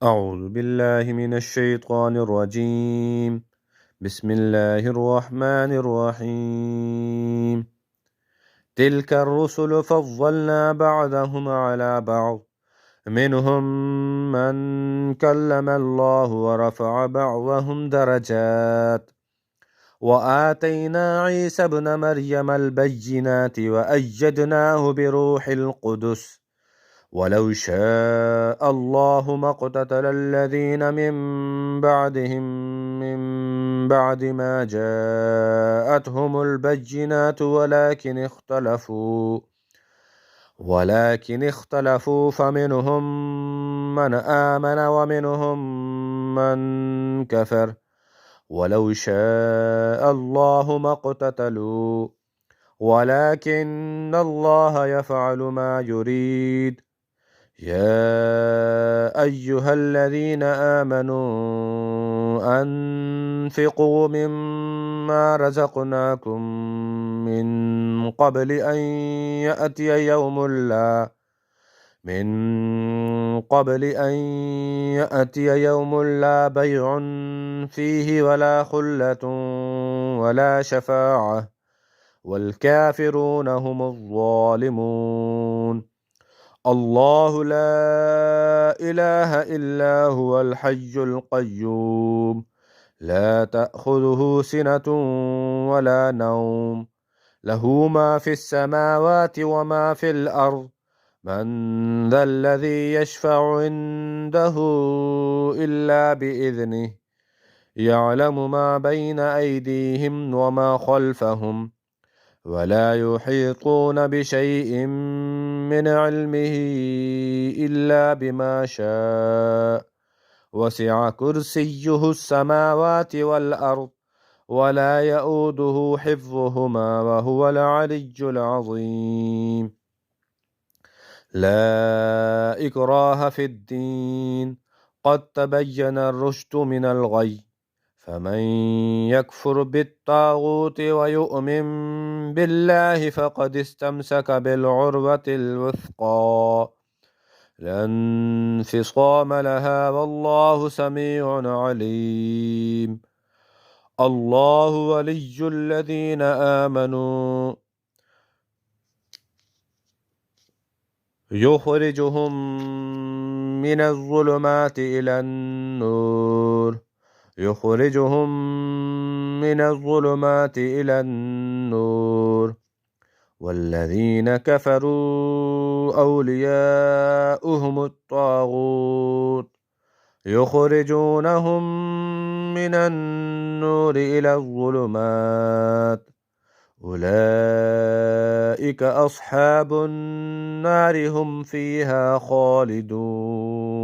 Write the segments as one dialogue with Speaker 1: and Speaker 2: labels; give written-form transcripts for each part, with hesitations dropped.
Speaker 1: أعوذ بالله من الشيطان الرجيم. بسم الله الرحمن الرحيم. تلك الرسل فضلنا بعضهم على بعض، منهم من كلم الله ورفع بعضهم درجات، وآتينا عيسى ابن مريم البينات وأيدناه بروح القدس، ولو شاء الله ما اقتتل الذين من بعدهم من بعد ما جاءتهم البينات ولكن اختلفوا فمنهم من آمن ومنهم من كفر، ولو شاء الله ما اقتتلوا ولكن الله يفعل ما يريد. يا أيها الذين آمنوا أنفقوا مما رزقناكم من قبل أن يأتي يوم لا بيع فيه ولا خلة ولا شفاعة، والكافرون هم الظالمون. الله لا إله إلا هو الحي القيوم، لا تأخذه سنة ولا نوم، له ما في السماوات وما في الأرض. من ذا الذي يشفع عنده إلا بإذنه، يعلم ما بين أيديهم وما خلفهم، ولا يحيطون بشيء من علمه إلا بما شاء، وسع كرسيه السماوات والأرض، ولا يؤوده حفظهما وهو العلي العظيم. لا إكراه في الدين، قد تبين الرشد من الغي، فمن يكفر بالطاغوت ويؤمن بالله فقد استمسك بالعروة الوثقى، لا انفصام لها، والله سميع عليم. الله ولي الذين آمنوا يخرجهم من الظلمات إلى النور والذين كفروا أولياؤهم الطاغوت يخرجونهم من النور إلى الظلمات، أولئك أصحاب النار هم فيها خالدون.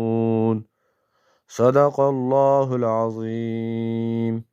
Speaker 1: صدق الله العظيم.